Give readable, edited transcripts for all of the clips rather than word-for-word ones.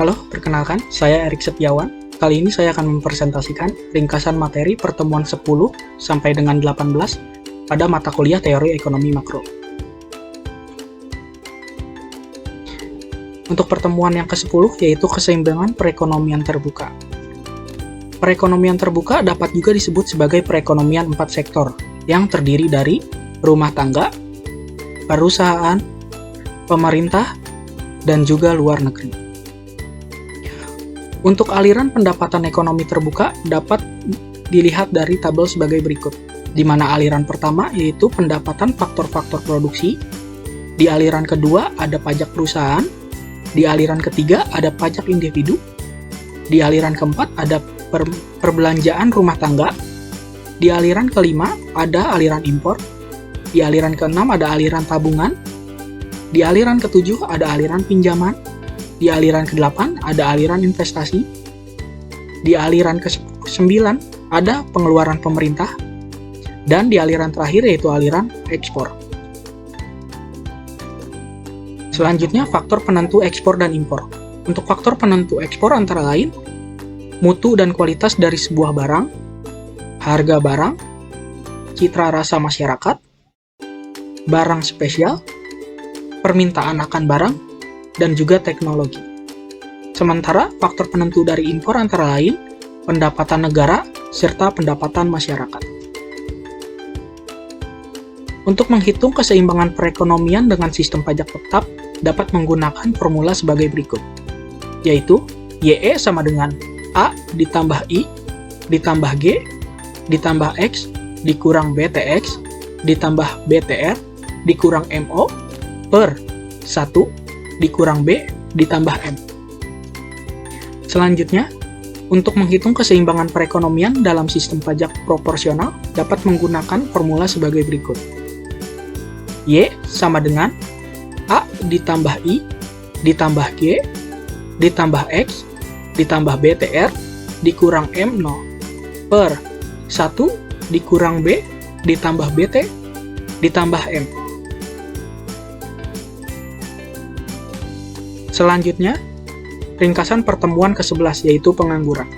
Halo, perkenalkan, saya Erik Setiawan. Kali ini saya akan mempresentasikan ringkasan materi pertemuan 10 sampai dengan 18 pada mata kuliah Teori Ekonomi Makro. Untuk pertemuan yang ke-10 yaitu keseimbangan perekonomian terbuka. Perekonomian terbuka dapat juga disebut sebagai perekonomian 4 sektor yang terdiri dari rumah tangga, perusahaan, pemerintah, dan juga luar negeri. Untuk aliran pendapatan ekonomi terbuka dapat dilihat dari tabel sebagai berikut, di mana aliran pertama yaitu pendapatan faktor-faktor produksi, di aliran kedua ada pajak perusahaan, di aliran ketiga ada pajak individu, di aliran keempat ada perbelanjaan rumah tangga, di aliran kelima ada aliran impor, di aliran keenam ada aliran tabungan, di aliran ketujuh ada aliran pinjaman, di aliran ke-8 ada aliran investasi, di aliran ke-9 ada pengeluaran pemerintah, dan di aliran terakhir yaitu aliran ekspor. Selanjutnya, faktor penentu ekspor dan impor. Untuk faktor penentu ekspor antara lain, mutu dan kualitas dari sebuah barang, harga barang, citra rasa masyarakat, barang spesial, permintaan akan barang, dan juga teknologi. Sementara faktor penentu dari impor antara lain pendapatan negara serta pendapatan masyarakat. Untuk menghitung keseimbangan perekonomian dengan sistem pajak tetap dapat menggunakan formula sebagai berikut, yaitu YE sama dengan A ditambah I ditambah G ditambah X dikurang BTX ditambah BTR dikurang MO per 1 dikurang B ditambah M. Selanjutnya, untuk menghitung keseimbangan perekonomian dalam sistem pajak proporsional dapat menggunakan formula sebagai berikut. Y sama dengan A ditambah I ditambah G ditambah X ditambah BTR dikurang M0 per 1 dikurang B ditambah BT ditambah M. Selanjutnya, ringkasan pertemuan ke-11 yaitu pengangguran.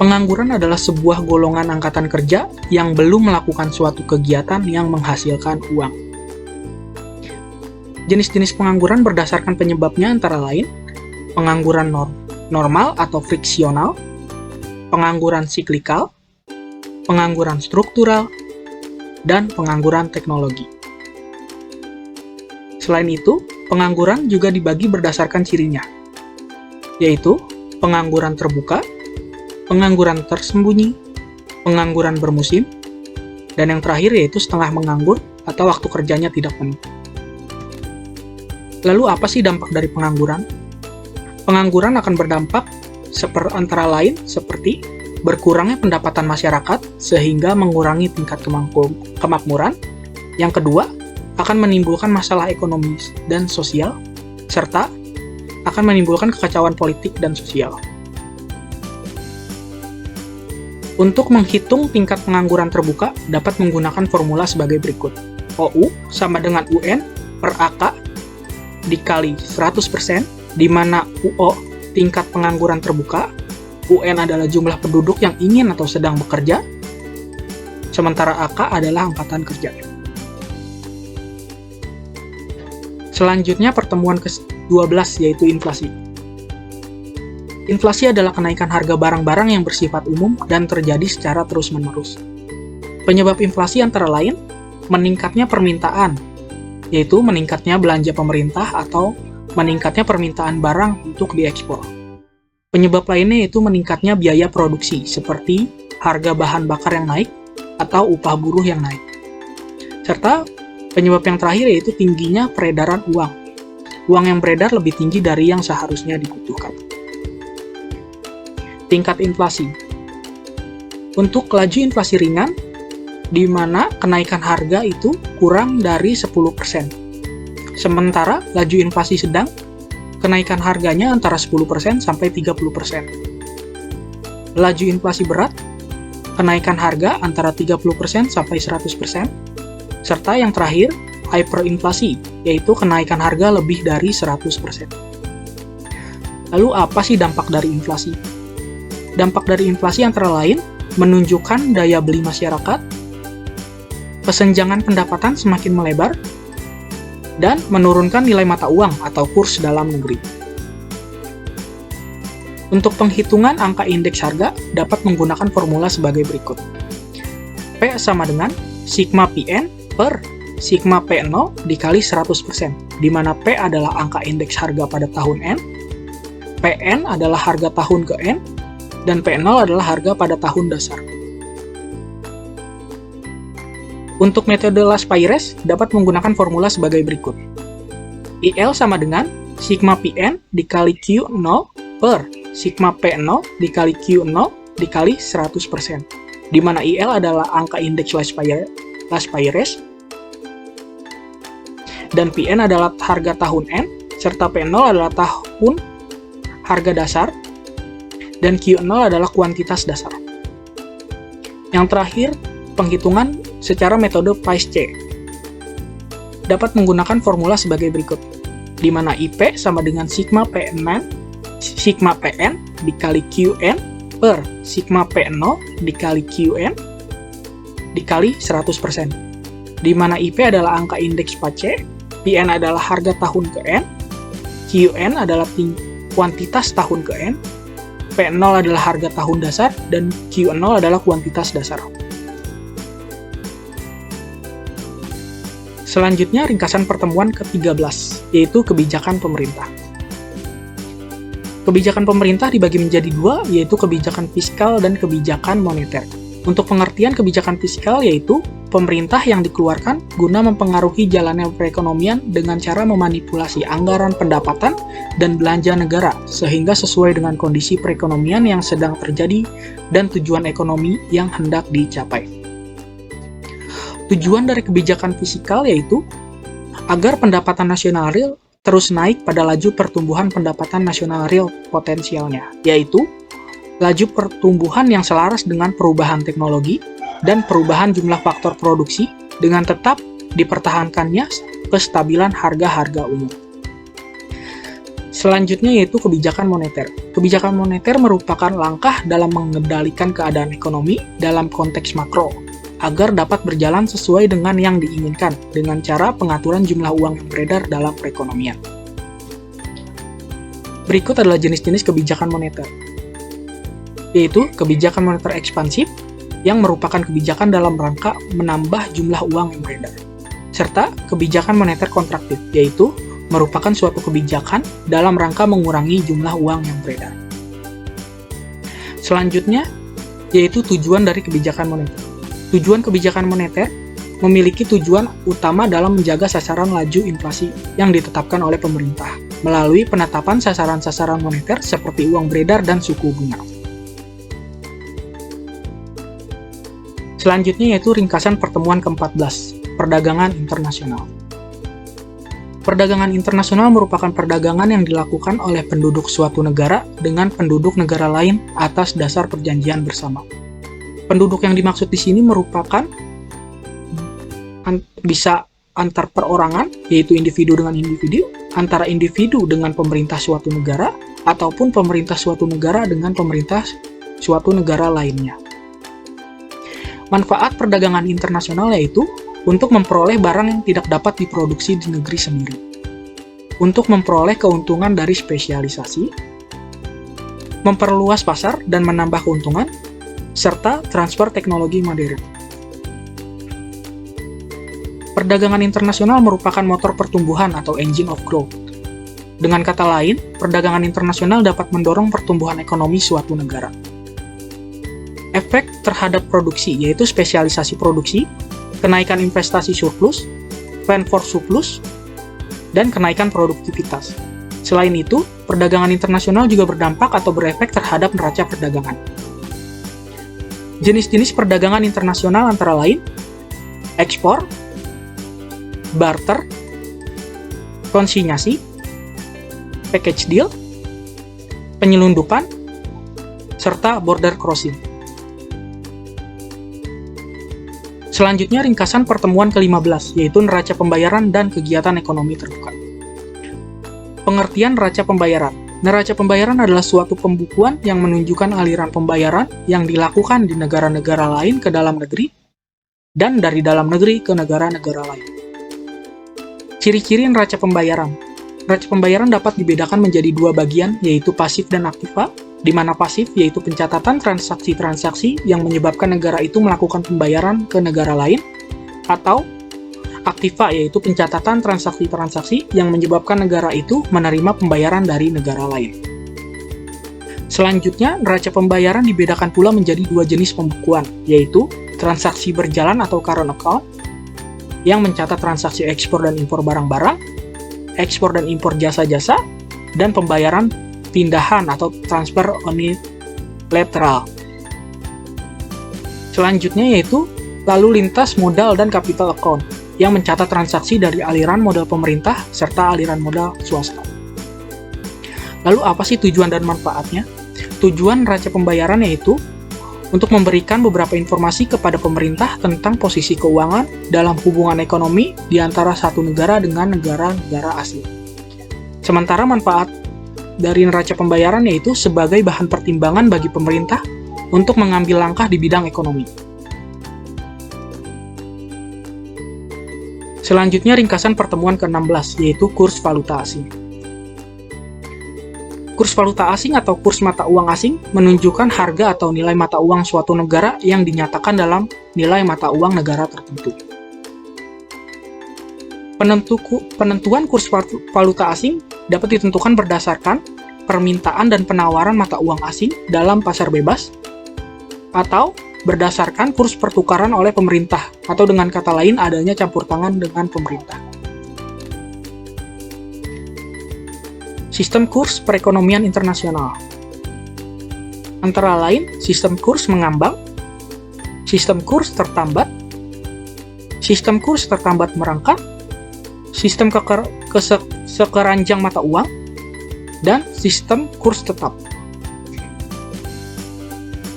Pengangguran adalah sebuah golongan angkatan kerja yang belum melakukan suatu kegiatan yang menghasilkan uang. Jenis-jenis pengangguran berdasarkan penyebabnya antara lain pengangguran normal atau friksional, pengangguran siklikal, pengangguran struktural, dan pengangguran teknologi. Selain itu, pengangguran juga dibagi berdasarkan cirinya, yaitu pengangguran terbuka, pengangguran tersembunyi, pengangguran bermusim, dan yang terakhir yaitu setengah menganggur atau waktu kerjanya tidak penuh. Lalu apa sih dampak dari pengangguran? Pengangguran akan berdampak antara lain seperti berkurangnya pendapatan masyarakat sehingga mengurangi tingkat kemakmuran. Yang kedua, akan menimbulkan masalah ekonomi dan sosial, serta akan menimbulkan kekacauan politik dan sosial. Untuk menghitung tingkat pengangguran terbuka, dapat menggunakan formula sebagai berikut. OU sama dengan UN per AK dikali 100%, di mana UO tingkat pengangguran terbuka, UN adalah jumlah penduduk yang ingin atau sedang bekerja, sementara AK adalah angkatan kerja. Selanjutnya pertemuan ke-12 yaitu inflasi. Inflasi adalah kenaikan harga barang-barang yang bersifat umum dan terjadi secara terus-menerus. Penyebab inflasi antara lain meningkatnya permintaan, yaitu meningkatnya belanja pemerintah atau meningkatnya permintaan barang untuk diekspor. Penyebab lainnya yaitu meningkatnya biaya produksi seperti harga bahan bakar yang naik atau upah buruh yang naik. Serta penyebab yang terakhir yaitu tingginya peredaran uang. Uang yang beredar lebih tinggi dari yang seharusnya dibutuhkan. Tingkat inflasi. Untuk laju inflasi ringan, di mana kenaikan harga itu kurang dari 10%. Sementara laju inflasi sedang, kenaikan harganya antara 10% sampai 30%. Laju inflasi berat, kenaikan harga antara 30% sampai 100%. Serta yang terakhir, hyperinflasi, yaitu kenaikan harga lebih dari 100%. Lalu apa sih dampak dari inflasi? Dampak dari inflasi antara lain menunjukkan daya beli masyarakat, kesenjangan pendapatan semakin melebar, dan menurunkan nilai mata uang atau kurs dalam negeri. Untuk penghitungan angka indeks harga dapat menggunakan formula sebagai berikut. P sama dengan sigma PN per sigma P0 dikali 100%, di mana P adalah angka indeks harga pada tahun N, PN adalah harga tahun ke N, dan P0 adalah harga pada tahun dasar. Untuk metode Laspeyres dapat menggunakan formula sebagai berikut. IL sama dengan sigma PN dikali Q0 per sigma P0 dikali Q0 dikali 100%, di mana IL adalah angka indeks Laspeyres, dan PN adalah harga tahun N, serta P0 adalah tahun harga dasar, dan Q0 adalah kuantitas dasar. Yang terakhir, penghitungan secara metode Price-C dapat menggunakan formula sebagai berikut, di mana IP sama dengan sigma PN dikali QN per sigma P0 dikali QN dikali 100%, di mana IP adalah angka indeks PAC, PN adalah harga tahun ke N, QN adalah kuantitas tahun ke N, P0 adalah harga tahun dasar, dan Q0 adalah kuantitas dasar. Selanjutnya, ringkasan pertemuan ke-13, yaitu kebijakan pemerintah. Kebijakan pemerintah dibagi menjadi dua, yaitu kebijakan fiskal dan kebijakan moneter. Untuk pengertian kebijakan fiskal, yaitu pemerintah yang dikeluarkan guna mempengaruhi jalannya perekonomian dengan cara memanipulasi anggaran pendapatan dan belanja negara, sehingga sesuai dengan kondisi perekonomian yang sedang terjadi dan tujuan ekonomi yang hendak dicapai. Tujuan dari kebijakan fiskal yaitu agar pendapatan nasional real terus naik pada laju pertumbuhan pendapatan nasional real potensialnya, yaitu laju pertumbuhan yang selaras dengan perubahan teknologi dan perubahan jumlah faktor produksi dengan tetap dipertahankannya kestabilan harga-harga umum. Selanjutnya yaitu kebijakan moneter. Kebijakan moneter merupakan langkah dalam mengendalikan keadaan ekonomi dalam konteks makro, agar dapat berjalan sesuai dengan yang diinginkan dengan cara pengaturan jumlah uang yang beredar dalam perekonomian. Berikut adalah jenis-jenis kebijakan moneter, yaitu kebijakan moneter ekspansif yang merupakan kebijakan dalam rangka menambah jumlah uang yang beredar, serta kebijakan moneter kontraktif, yaitu merupakan suatu kebijakan dalam rangka mengurangi jumlah uang yang beredar. Selanjutnya, yaitu tujuan dari kebijakan moneter. Tujuan kebijakan moneter memiliki tujuan utama dalam menjaga sasaran laju inflasi yang ditetapkan oleh pemerintah melalui penetapan sasaran-sasaran moneter seperti uang beredar dan suku bunga. Selanjutnya yaitu ringkasan pertemuan ke-14, perdagangan internasional. Perdagangan internasional merupakan perdagangan yang dilakukan oleh penduduk suatu negara dengan penduduk negara lain atas dasar perjanjian bersama. Penduduk yang dimaksud di sini merupakan bisa antar perorangan, yaitu individu dengan individu, antara individu dengan pemerintah suatu negara, ataupun pemerintah suatu negara dengan pemerintah suatu negara lainnya. Manfaat perdagangan internasional yaitu untuk memperoleh barang yang tidak dapat diproduksi di negeri sendiri, untuk memperoleh keuntungan dari spesialisasi, memperluas pasar dan menambah keuntungan, serta transfer teknologi modern. Perdagangan internasional merupakan motor pertumbuhan atau engine of growth. Dengan kata lain, perdagangan internasional dapat mendorong pertumbuhan ekonomi suatu negara. Efek terhadap produksi yaitu spesialisasi produksi, kenaikan investasi surplus, plan for surplus, dan kenaikan produktivitas. Selain itu, perdagangan internasional juga berdampak atau berefek terhadap neraca perdagangan. Jenis-jenis perdagangan internasional antara lain ekspor, barter, konsinyasi, package deal, penyelundupan, serta border crossing. Selanjutnya ringkasan pertemuan ke-15, yaitu neraca pembayaran dan kegiatan ekonomi terbuka. Pengertian neraca pembayaran. Neraca pembayaran adalah suatu pembukuan yang menunjukkan aliran pembayaran yang dilakukan di negara-negara lain ke dalam negeri dan dari dalam negeri ke negara-negara lain. Ciri-ciri neraca pembayaran. Neraca pembayaran dapat dibedakan menjadi dua bagian, yaitu pasif dan aktiva, di mana pasif yaitu pencatatan transaksi-transaksi yang menyebabkan negara itu melakukan pembayaran ke negara lain, atau aktiva yaitu pencatatan transaksi-transaksi yang menyebabkan negara itu menerima pembayaran dari negara lain. Selanjutnya, neraca pembayaran dibedakan pula menjadi dua jenis pembukuan, yaitu transaksi berjalan atau current account, yang mencatat transaksi ekspor dan impor barang-barang, ekspor dan impor jasa-jasa, dan pembayaran pindahan atau transfer unilateral. Selanjutnya yaitu lalu lintas modal dan capital account, yang mencatat transaksi dari aliran modal pemerintah serta aliran modal swasta. Lalu apa sih tujuan dan manfaatnya? Tujuan neraca pembayaran yaitu untuk memberikan beberapa informasi kepada pemerintah tentang posisi keuangan dalam hubungan ekonomi di antara satu negara dengan negara-negara asing. Sementara manfaat dari neraca pembayaran yaitu sebagai bahan pertimbangan bagi pemerintah untuk mengambil langkah di bidang ekonomi. Selanjutnya ringkasan pertemuan ke-16, yaitu kurs valuta asing. Kurs valuta asing atau kurs mata uang asing menunjukkan harga atau nilai mata uang suatu negara yang dinyatakan dalam nilai mata uang negara tertentu. Penentuan kurs valuta asing dapat ditentukan berdasarkan permintaan dan penawaran mata uang asing dalam pasar bebas, atau berdasarkan kurs pertukaran oleh pemerintah, atau dengan kata lain adanya campur tangan dengan pemerintah. Sistem kurs perekonomian internasional. Antara lain, sistem kurs mengambang, sistem kurs tertambat, sistem kurs tertambat merangkak, sistem sekeranjang mata uang, dan sistem kurs tetap.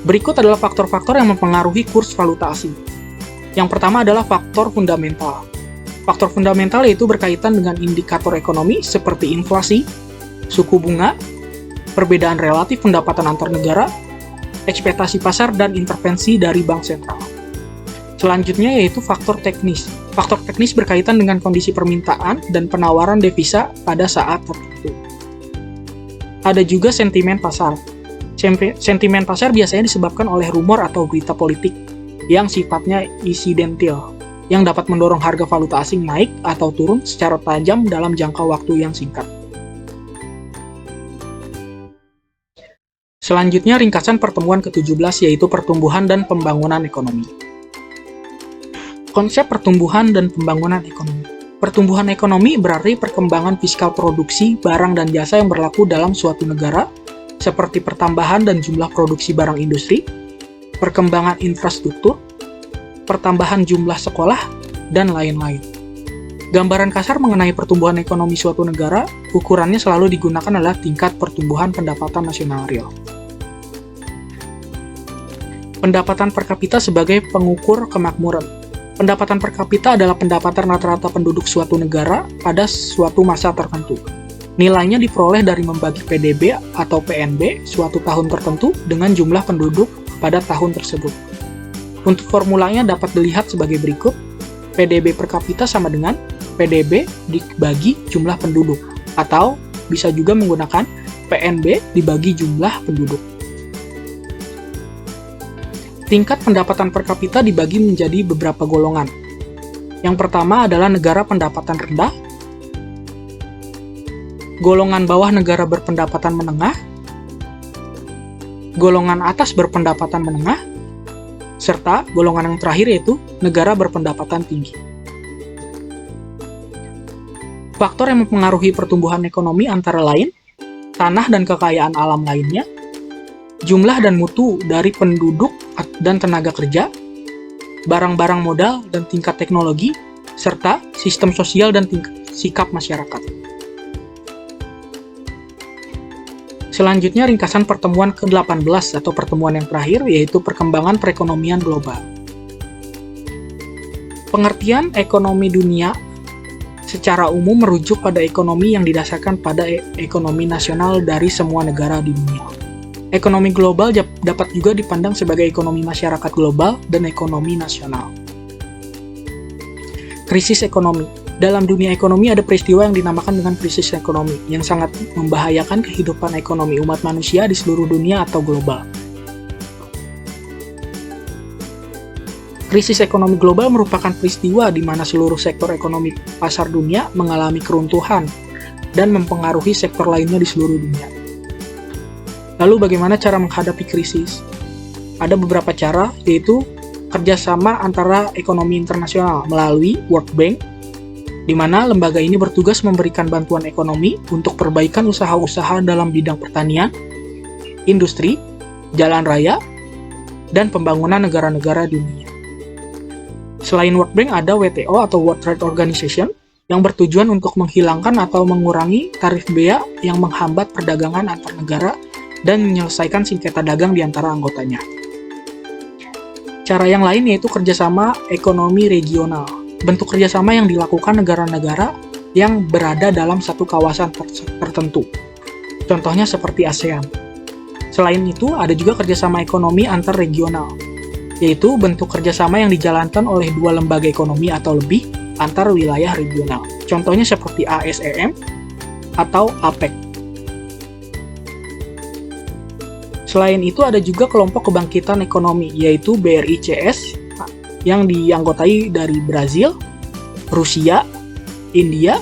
Berikut adalah faktor-faktor yang mempengaruhi kurs valuta asing. Yang pertama adalah faktor fundamental. Faktor fundamental yaitu berkaitan dengan indikator ekonomi seperti inflasi, suku bunga, perbedaan relatif pendapatan antar negara, ekspektasi pasar, dan intervensi dari bank sentral. Selanjutnya yaitu faktor teknis. Faktor teknis berkaitan dengan kondisi permintaan dan penawaran devisa pada saat tertentu. Ada juga sentimen pasar. Sentimen pasar biasanya disebabkan oleh rumor atau berita politik yang sifatnya insidental, yang dapat mendorong harga valuta asing naik atau turun secara tajam dalam jangka waktu yang singkat. Selanjutnya ringkasan pertemuan ke-17 yaitu pertumbuhan dan pembangunan ekonomi. Konsep pertumbuhan dan pembangunan ekonomi. Pertumbuhan ekonomi berarti perkembangan fiskal produksi barang dan jasa yang berlaku dalam suatu negara, seperti pertambahan dan jumlah produksi barang industri, perkembangan infrastruktur, pertambahan jumlah sekolah, dan lain-lain. Gambaran kasar mengenai pertumbuhan ekonomi suatu negara, ukurannya selalu digunakan adalah tingkat pertumbuhan pendapatan nasional real. Pendapatan per kapita sebagai pengukur kemakmuran. Pendapatan per kapita adalah pendapatan rata-rata penduduk suatu negara pada suatu masa tertentu. Nilainya diperoleh dari membagi PDB atau PNB suatu tahun tertentu dengan jumlah penduduk pada tahun tersebut. Untuk formulanya dapat dilihat sebagai berikut. PDB per kapita sama dengan PDB dibagi jumlah penduduk, atau bisa juga menggunakan PNB dibagi jumlah penduduk. Tingkat pendapatan per kapita dibagi menjadi beberapa golongan. Yang pertama adalah negara pendapatan rendah, golongan bawah negara berpendapatan menengah, golongan atas berpendapatan menengah, serta golongan yang terakhir yaitu negara berpendapatan tinggi. Faktor yang mempengaruhi pertumbuhan ekonomi antara lain tanah dan kekayaan alam lainnya, jumlah dan mutu dari penduduk dan tenaga kerja, barang-barang modal dan tingkat teknologi, serta sistem sosial dan sikap masyarakat. Selanjutnya ringkasan pertemuan ke-18 atau pertemuan yang terakhir yaitu perkembangan perekonomian global. Pengertian ekonomi dunia secara umum merujuk pada ekonomi yang didasarkan pada ekonomi nasional dari semua negara di dunia. Ekonomi global dapat juga dipandang sebagai ekonomi masyarakat global dan ekonomi nasional. Krisis ekonomi. Dalam dunia ekonomi ada peristiwa yang dinamakan dengan krisis ekonomi, yang sangat membahayakan kehidupan ekonomi umat manusia di seluruh dunia atau global. Krisis ekonomi global merupakan peristiwa di mana seluruh sektor ekonomi pasar dunia mengalami keruntuhan dan mempengaruhi sektor lainnya di seluruh dunia. Lalu bagaimana cara menghadapi krisis? Ada beberapa cara, yaitu kerjasama antara ekonomi internasional melalui World Bank, di mana lembaga ini bertugas memberikan bantuan ekonomi untuk perbaikan usaha-usaha dalam bidang pertanian, industri, jalan raya, dan pembangunan negara-negara dunia. Selain World Bank, ada WTO atau World Trade Organization yang bertujuan untuk menghilangkan atau mengurangi tarif bea yang menghambat perdagangan antar negara dan menyelesaikan sengketa dagang di antara anggotanya. Cara yang lain yaitu kerjasama ekonomi regional. Bentuk kerjasama yang dilakukan negara-negara yang berada dalam satu kawasan tertentu. Contohnya seperti ASEAN. Selain itu, ada juga kerjasama ekonomi antar regional, yaitu bentuk kerjasama yang dijalankan oleh dua lembaga ekonomi atau lebih antar wilayah regional. Contohnya seperti ASEM atau APEC. Selain itu, ada juga kelompok kebangkitan ekonomi, yaitu BRICS, yang dianggotai dari Brazil, Rusia, India,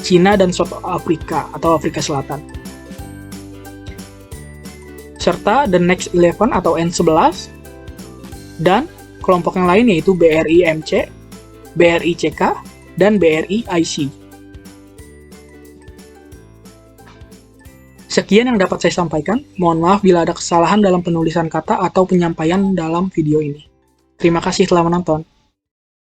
Cina, dan South Africa atau Afrika Selatan. Serta The Next 11 atau N11, dan kelompok yang lain yaitu BRIMC, BRICK, dan BRIIC. Sekian yang dapat saya sampaikan. Mohon maaf bila ada kesalahan dalam penulisan kata atau penyampaian dalam video ini. Terima kasih telah menonton.